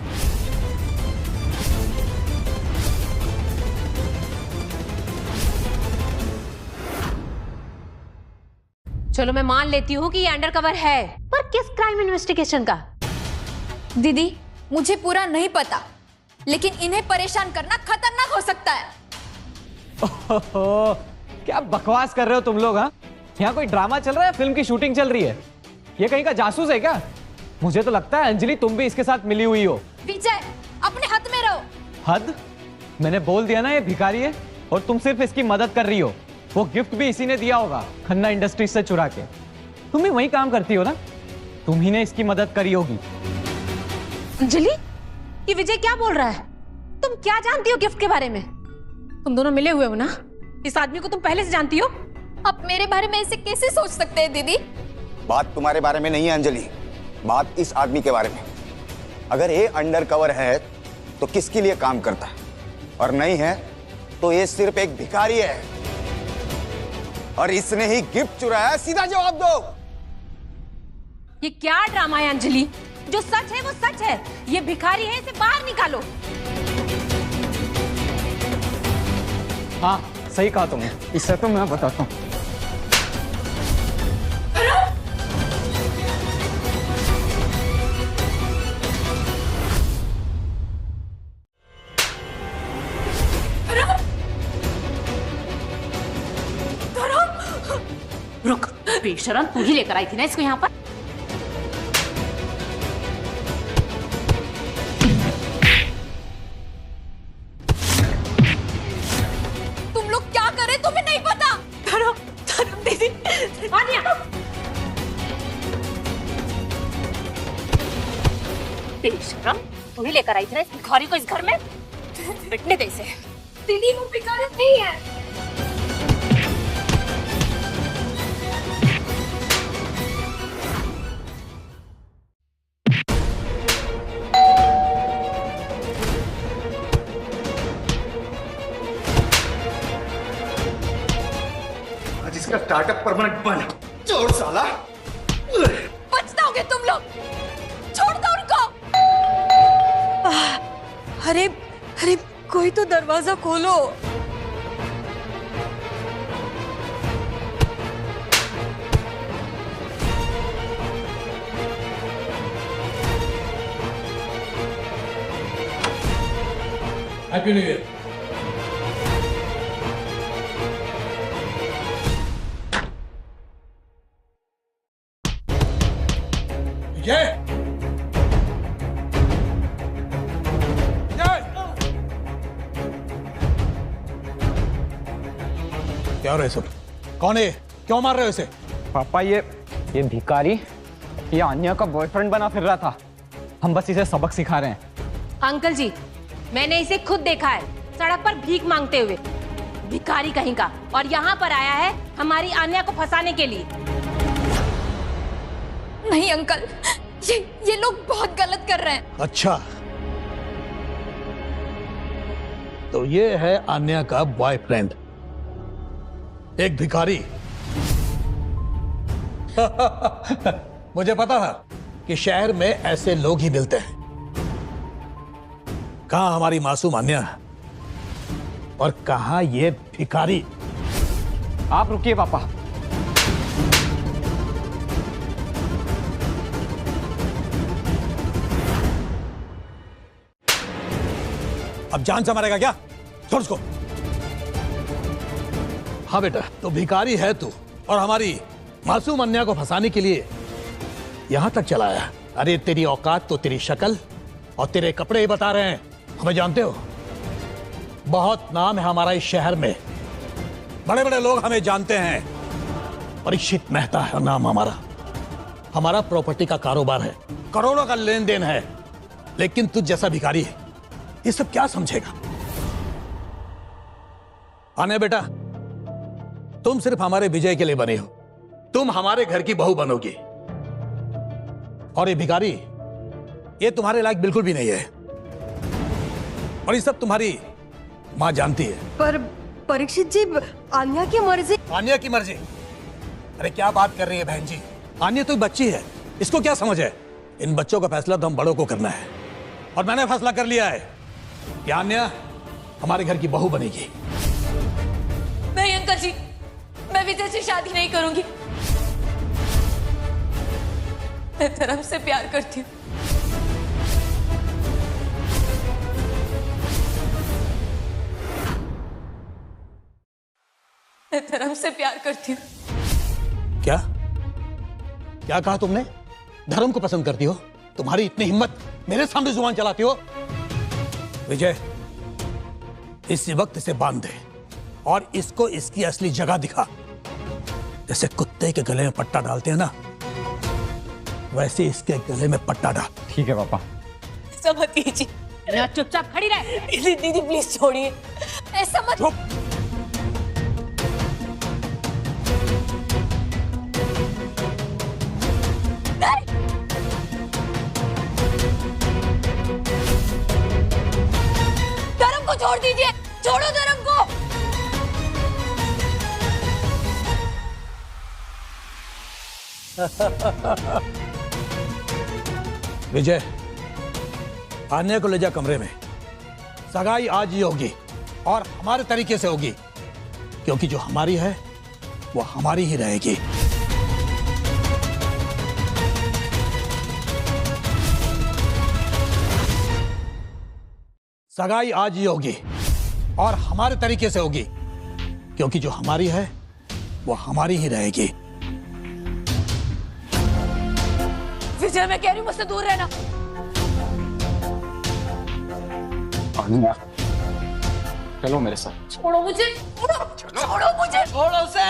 चलो मैं मान लेती हूँ कि ये अंडरकवर है, पर किस क्राइम इन्वेस्टिगेशन का? दीदी, मुझे पूरा नहीं पता, लेकिन इन्हें परेशान करना खतरनाक हो सकता है। ओहो, क्या बकवास कर रहे हो तुम लोग? हाँ, यहाँ कोई ड्रामा चल रहा है, फिल्म की शूटिंग चल रही है? ये कहीं का जासूस है क्या? मुझे तो लगता है अंजलि तुम भी इसके साथ मिली हुई हो। विजय, अपने हद में रहो। हद? मैंने बोल दिया ना ये भिखारी है और तुम सिर्फ इसकी मदद कर रही हो। वो गिफ्ट भी इसी ने दिया होगा, खन्ना इंडस्ट्रीज से चुरा के। तुम भी वही काम करती हो ना, तुम ही ने इसकी मदद करी होगी। अंजलि, ये विजय क्या बोल रहा है? तुम क्या जानती हो गिफ्ट के बारे में? तुम दोनों मिले हुए हो ना? इस आदमी को तुम पहले से जानती हो? आप मेरे बारे में ऐसे कैसे सोच सकते हैं दीदी? बात तुम्हारे बारे में नहीं है अंजलि, बात इस आदमी के बारे में। अगर ये अंडरकवर है तो किसके लिए काम करता है, और नहीं है तो ये सिर्फ एक भिखारी है और इसने ही गिफ्ट चुराया। सीधा जवाब दो। ये क्या ड्रामा है अंजलि? जो सच है वो सच है। ये भिखारी है, इसे बाहर निकालो। हाँ, सही कहा तुमने। इससे तो मैं बताता हूँ। रुक, बेशरम, तू ही लेकर आई थी ना इसको यहाँ पर? तुम लोग क्या कर रहे तुम्हें नहीं पता? धर्म, धर्म दीदी, आनिया। बेशरम, तू ही लेकर आई थी ना इस भिखारी को इस घर में? पिटने दे इसे। दीदी, वो भिखारी नहीं है। इसका स्टार्टअप परमानेंट बंद। चोर साला। पछताओगे तुम लोग। छोड़ दो उनको। अरे अरे, कोई तो दरवाजा खोलो। Happy new year. क्या हो रहा है सब? कौन है? क्यों मार रहे हो इसे? पापा, ये भिखारी ये आन्या का बॉयफ्रेंड बना फिर रहा था। हम बस इसे सबक सिखा रहे हैं। अंकल जी, मैंने इसे खुद देखा है सड़क पर भीख मांगते हुए। भिखारी कहीं का, और यहाँ पर आया है हमारी आन्या को फंसाने के लिए। नहीं अंकल, ये लोग बहुत गलत कर रहे हैं। अच्छा, तो ये है आन्या का बॉयफ्रेंड, एक भिखारी। मुझे पता था कि शहर में ऐसे लोग ही मिलते हैं। कहाँ हमारी मासूम अन्या और कहाँ ये भिखारी? आप रुकिए पापा। अब जान से मारेगा क्या? छोड़ उसको। हाँ बेटा, तो भिखारी है तू और हमारी मासूम अन्या को फंसाने के लिए यहां तक चला आया। अरे तेरी औकात तो तेरी शक्ल और तेरे कपड़े ही बता रहे हैं। हमें जानते हो, बहुत नाम है हमारा इस शहर में, बड़े बड़े लोग हमें जानते हैं। परीक्षित मेहता है नाम हमारा। हमारा प्रॉपर्टी का कारोबार है, करोड़ों का लेन देन है। लेकिन तुझ जैसा भिखारी है, ये सब क्या समझेगा? आने बेटा, तुम सिर्फ हमारे विजय के लिए बने हो। तुम हमारे घर की बहू बनोगी। और ये भिखारी, ये तुम्हारे लायक बिल्कुल भी नहीं है। और ये सब तुम्हारी मां जानती है। पर परीक्षित जी, आन्या की मर्जी। आन्या की मर्जी? अरे क्या बात कर रही है बहन जी? आन्या तो बच्ची है, इसको क्या समझ है? इन बच्चों का फैसला तो हम बड़ों को करना है। और मैंने फैसला कर लिया है कि आन्या हमारे घर की बहू बनेगी। नहीं अंकल जी, मैं विजय से शादी नहीं करूंगी। मैं धर्म से प्यार करती हूँ। मैं धर्म से प्यार करती हूँ। क्या क्या कहा तुमने? धर्म को पसंद करती हो? तुम्हारी इतनी हिम्मत, मेरे सामने जुबान चलाती हो? विजय, इसी वक्त इसे बांध दे और इसको इसकी असली जगह दिखा। जैसे कुत्ते के गले में पट्टा डालते हैं ना, वैसे इसके गले में पट्टा डाल। ठीक है पापा। ऐसा मत कीजिए। चुपचाप खड़ी रहे। दीदी प्लीज छोड़िए, ऐसा मत। धर्म को छोड़ दीजिए, छोड़ो धर्म को। विजय, आन्या को ले जा कमरे में। सगाई आज ही होगी और हमारे तरीके से होगी, क्योंकि जो हमारी है वो हमारी ही रहेगी। सगाई आज ही होगी और हमारे तरीके से होगी, क्योंकि जो हमारी है वो हमारी ही रहेगी। विजय, मैं कह रही हूँ मुझसे दूर रहना। चलो मेरे साथ। छोड़ो मुझे, छोड़ो मुझे, छोड़ो उसे।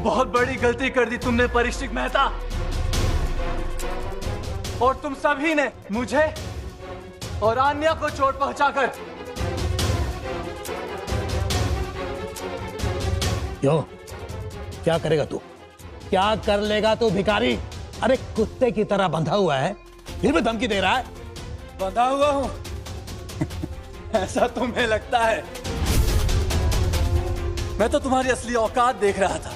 बहुत बड़ी गलती कर दी तुमने परीक्षित मेहता, और तुम सभी ने मुझे और आन्या को चोट पहुंचाकर। क्यों? क्या करेगा तू? क्या कर लेगा तू भिखारी? अरे कुत्ते की तरह बंधा हुआ है, फिर भी धमकी दे रहा है। बंधा हुआ हूं? ऐसा तुम्हें लगता है? मैं तो तुम्हारी असली औकात देख रहा था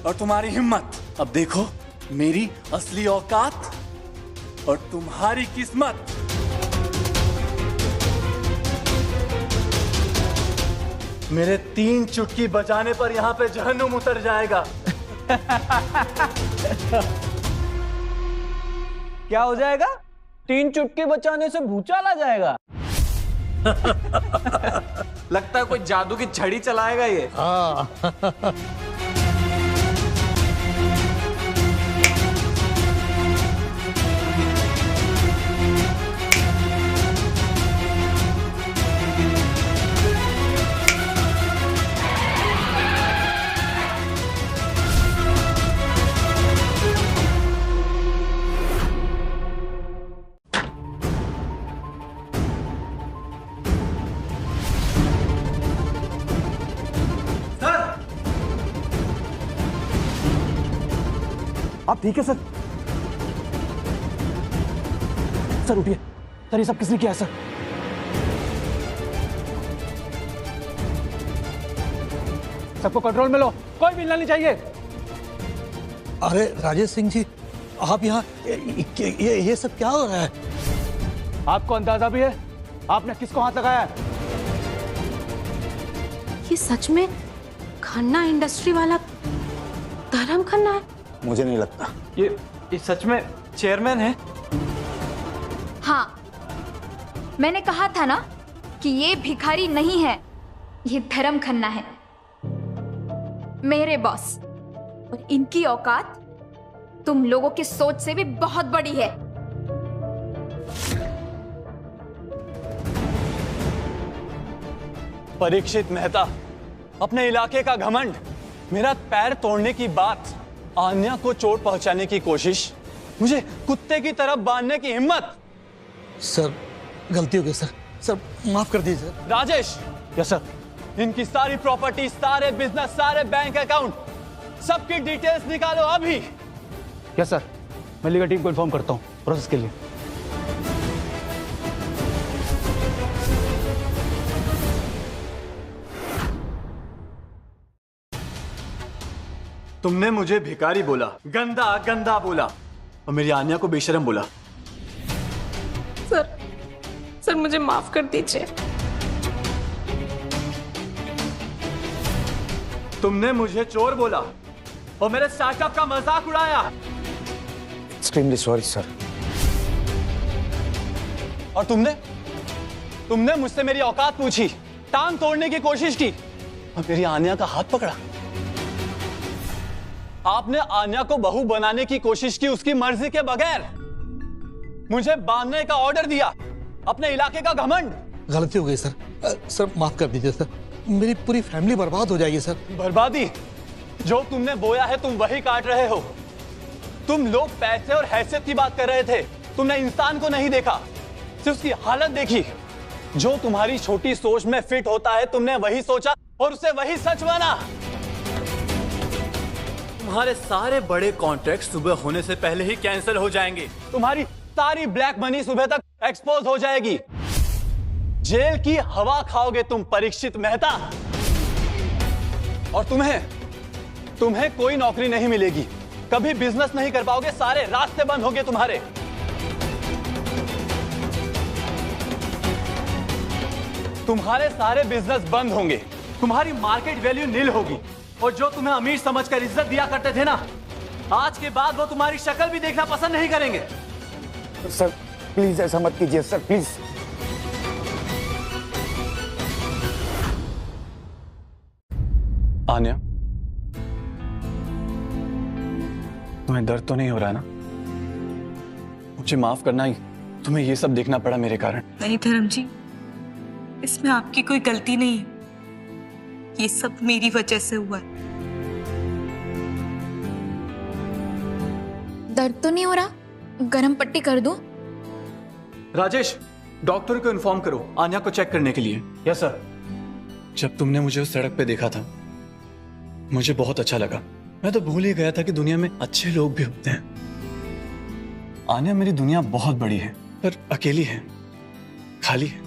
और तुम्हारी हिम्मत। अब देखो मेरी असली औकात और तुम्हारी किस्मत। मेरे 3 चुटकी बजाने पर यहाँ पे जहन्नुम उतर जाएगा। क्या हो जाएगा? 3 चुटकी बचाने से भूचाल आ जाएगा। लगता है कोई जादू की छड़ी चलाएगा ये। हाँ। आप ठीक है सर? सर उठिए सर, ये सब किसने किया है सर? सबको कंट्रोल में लो, कोई भी हिलना नहीं चाहिए। अरे राजेश सिंह जी, आप यहाँ ये सब क्या हो रहा है? आपको अंदाजा भी है आपने किसको हाथ लगाया है? ये सच में खन्ना इंडस्ट्री वाला धर्म खन्ना है? मुझे नहीं लगता। ये सच में चेयरमैन है? हाँ, मैंने कहा था ना कि ये भिखारी नहीं है, ये धर्म खन्ना है, मेरे बॉस। और इनकी औकात तुम लोगों की सोच से भी बहुत बड़ी है। परीक्षित मेहता, अपने इलाके का घमंड, मेरा पैर तोड़ने की बात, आन्या को चोट पहुंचाने की कोशिश, मुझे कुत्ते की तरफ बांधने की हिम्मत। सर गलती हो गई सर, सर माफ कर दीजिए सर। राजेश। Yes sir. इनकी सारी प्रॉपर्टी, सारे बिजनेस, सारे बैंक अकाउंट, सबकी डिटेल्स निकालो अभी। यस सर, मैं लीगल टीम को इन्फॉर्म करता हूँ प्रोसेस के लिए। तुमने मुझे भिखारी बोला, गंदा गंदा बोला, और मेरी आन्या को बेशरम बोला। सर मुझे माफ कर दीजिए। तुमने मुझे चोर बोला और मेरे स्टार्टअप का मजाक उड़ाया। Extremely sorry sir. और तुमने मुझसे मेरी औकात पूछी, टांग तोड़ने की कोशिश की और मेरी आन्या का हाथ पकड़ा। आपने आन्या को बहू बनाने की कोशिश की उसकी मर्जी के बगैर। मुझे बांधने का ऑर्डर दिया, अपने इलाके का घमंड। गलती हो गई सर, सर माफ कर दीजिए सर, मेरी पूरी फैमिली बर्बाद हो जाएगी सर। बर्बादी? जो तुमने बोया है तुम वही काट रहे हो। तुम लोग पैसे और हैसियत की बात कर रहे थे, तुमने इंसान को नहीं देखा, सिर्फ उसकी हालत देखी। जो तुम्हारी छोटी सोच में फिट होता है तुमने वही सोचा और उसे वही सच माना। तुम्हारे सारे बड़े कॉन्ट्रैक्ट सुबह होने से पहले ही कैंसिल हो जाएंगे। तुम्हारी सारी ब्लैक मनी सुबह तक एक्सपोज हो जाएगी। जेल की हवा खाओगे तुम परीक्षित मेहता। और तुम्हें कोई नौकरी नहीं मिलेगी, कभी बिजनेस नहीं कर पाओगे, सारे रास्ते बंद होंगे तुम्हारे। तुम्हारे सारे बिजनेस बंद होंगे, तुम्हारी मार्केट वैल्यू नील होगी, और जो तुम्हें अमीर समझकर इज्जत दिया करते थे ना, आज के बाद वो तुम्हारी शक्ल भी देखना पसंद नहीं करेंगे। सर प्लीज ऐसा मत कीजिए सर, प्लीज। आन्या, तुम्हें दर्द तो नहीं हो रहा ना? मुझे माफ करना, ही तुम्हें ये सब देखना पड़ा मेरे कारण। नहीं धर्म जी, इसमें आपकी कोई गलती नहीं है, ये सब मेरी वजह से हुआ है। दर्द तो नहीं हो रहा? गरम पट्टी कर दूं? राजेश, डॉक्टर को इन्फॉर्म करो आन्या को चेक करने के लिए। Yes sir. जब तुमने मुझे उस सड़क पे देखा था मुझे बहुत अच्छा लगा। मैं तो भूल ही गया था कि दुनिया में अच्छे लोग भी होते हैं। आन्या, मेरी दुनिया बहुत बड़ी है पर अकेली है, खाली है।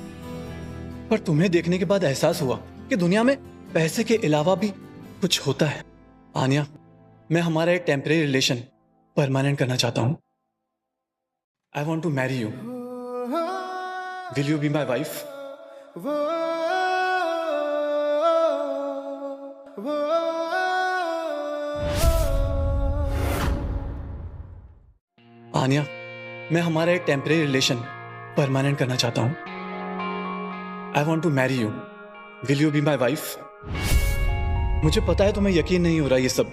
पर तुम्हें देखने के बाद एहसास हुआ कि दुनिया में पैसे के अलावा भी कुछ होता है। आन्या, मैं हमारा एक टेम्परेरी रिलेशन परमानेंट करना चाहता हूं। I want to marry you. Will you be my wife? Aanya, मैं हमारा एक टेम्परेरी रिलेशन परमानेंट करना चाहता हूं। I want to marry you. Will you be my wife? मुझे पता है तुम्हें यकीन नहीं हो रहा ये सब,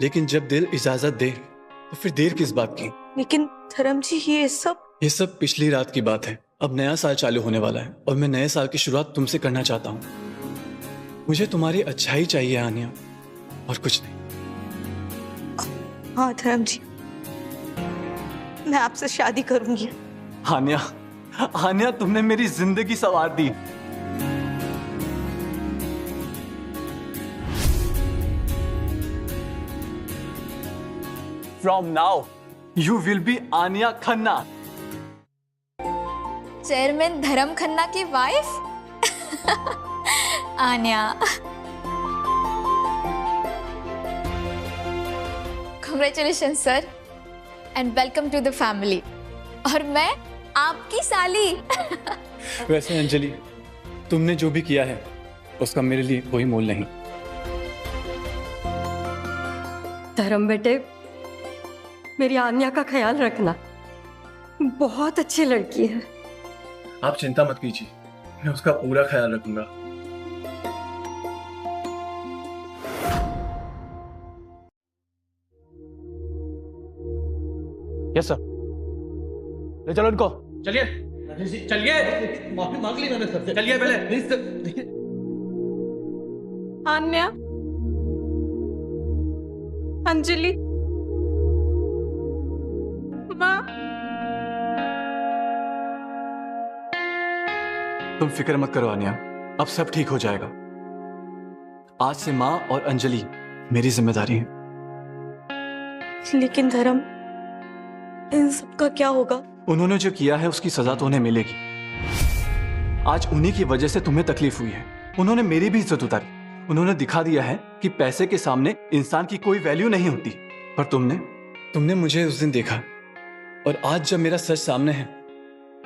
लेकिन जब दिल इजाजत दे तो फिर देर किस बात की? लेकिन धर्म जी, ये सब पिछली रात की बात है। अब नया साल चालू होने वाला है और मैं नए साल की शुरुआत तुमसे करना चाहता हूँ। मुझे तुम्हारी अच्छाई चाहिए आन्या, और कुछ नहीं। हाँ धर्म जी, मैं आपसे शादी करूंगी। आन्या, आन्या, तुमने मेरी जिंदगी संवार दी। From now, you will be Aanya Khanna. Chairman Dharam Khanna की wife? Aanya, congratulation sir and welcome to the family. और मैं आपकी साली। वैसे अंजलि, तुमने जो भी किया है उसका मेरे लिए कोई मोल नहीं। धर्म बेटे, मेरी आन्या का ख्याल रखना, बहुत अच्छी लड़की है। आप चिंता मत कीजिए, मैं उसका पूरा ख्याल रखूंगा। यस सर, ले चलो इनको। चलिए चलिए, माफी मांग ली मैंने सबसे। चलिए पहले प्लीज सर। आन्या, अंजलि, माँ। तुम फिक्र मत करो आन्या, अब सब ठीक हो जाएगा। आज से माँ और अंजलि मेरी जिम्मेदारी है। लेकिन धर्म, इन सब का क्या होगा? उन्होंने जो किया है उसकी सजा तो उन्हें मिलेगी। आज उन्हीं की वजह से तुम्हें तकलीफ हुई है। उन्होंने मेरी भी इज्जत उतारी। उन्होंने दिखा दिया है कि पैसे के सामने इंसान की कोई वैल्यू नहीं होती। पर तुमने मुझे उस दिन देखा, और आज जब मेरा सच सामने है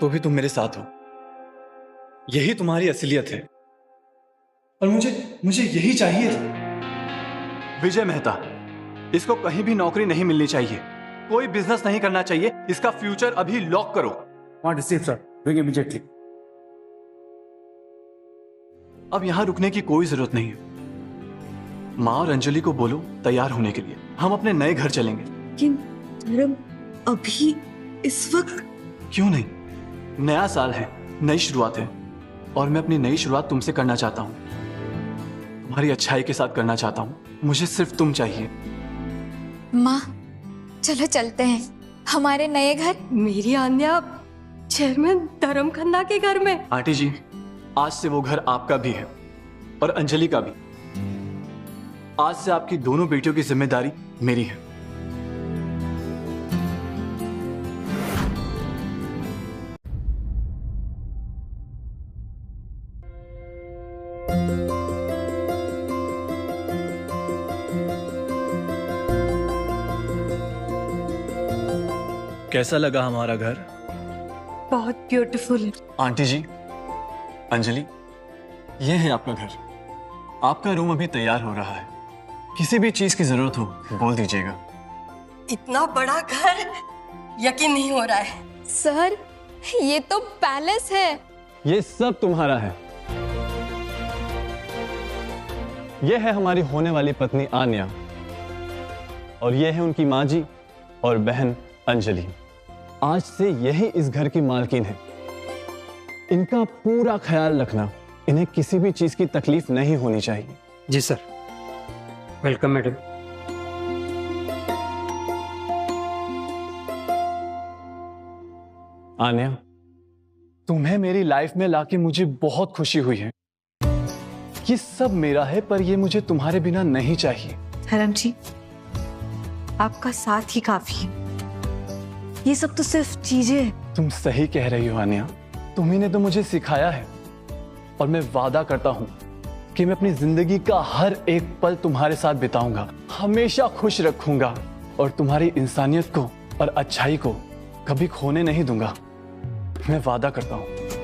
तो भी तुम मेरे साथ हो। यही तुम्हारी असलियत है, और मुझे यही चाहिए था। विजय मेहता, इसको कहीं भी नौकरी नहीं मिलनी चाहिए, कोई बिजनेस नहीं करना चाहिए। इसका फ्यूचर अभी लॉक करो। अब यहां रुकने की कोई जरूरत नहीं है। माँ और अंजलि को बोलो तैयार होने के लिए, हम अपने नए घर चलेंगे। लेकिन धर्म, अभी इस वक्त क्यों नहीं? नया साल है, नई शुरुआत है, और मैं अपनी नई शुरुआत तुमसे करना चाहता हूँ। तुम्हारी अच्छाई के साथ करना चाहता हूँ। मुझे सिर्फ तुम चाहिए। माँ, चलो चलते हैं हमारे नए घर। मेरी आन्या चेयरमैन धर्म खन्ना के घर में। आंटी जी, आज से वो घर आपका भी है और अंजलि का भी। आज से आपकी दोनों बेटियों की जिम्मेदारी मेरी है। कैसा लगा हमारा घर? बहुत ब्यूटीफुल है। आंटी जी, अंजलि, ये है आपका घर। आपका रूम अभी तैयार हो रहा है। किसी भी चीज की जरूरत हो बोल दीजिएगा। इतना बड़ा घर यकीन नहीं हो रहा है। सर, ये तो पैलेस है। ये सब तुम्हारा है। ये है हमारी होने वाली पत्नी आन्या, और ये है उनकी माँ जी और बहन अंजलि। आज से यही इस घर की मालकिन है। इनका पूरा ख्याल रखना। इन्हें किसी भी चीज की तकलीफ नहीं होनी चाहिए। जी सर। Welcome madam. आन्या, तुम्हें मेरी लाइफ में लाके मुझे बहुत खुशी हुई है। ये सब मेरा है, पर ये मुझे तुम्हारे बिना नहीं चाहिए। धर्म जी, आपका साथ ही काफी है। ये सब तो सिर्फ चीजें हैं। तुम सही कह रही हो आन्या, तुम्ही ने तो मुझे सिखाया है, और मैं वादा करता हूं कि मैं अपनी जिंदगी का हर एक पल तुम्हारे साथ बिताऊंगा, हमेशा खुश रखूंगा, और तुम्हारी इंसानियत को और अच्छाई को कभी खोने नहीं दूंगा। मैं वादा करता हूं।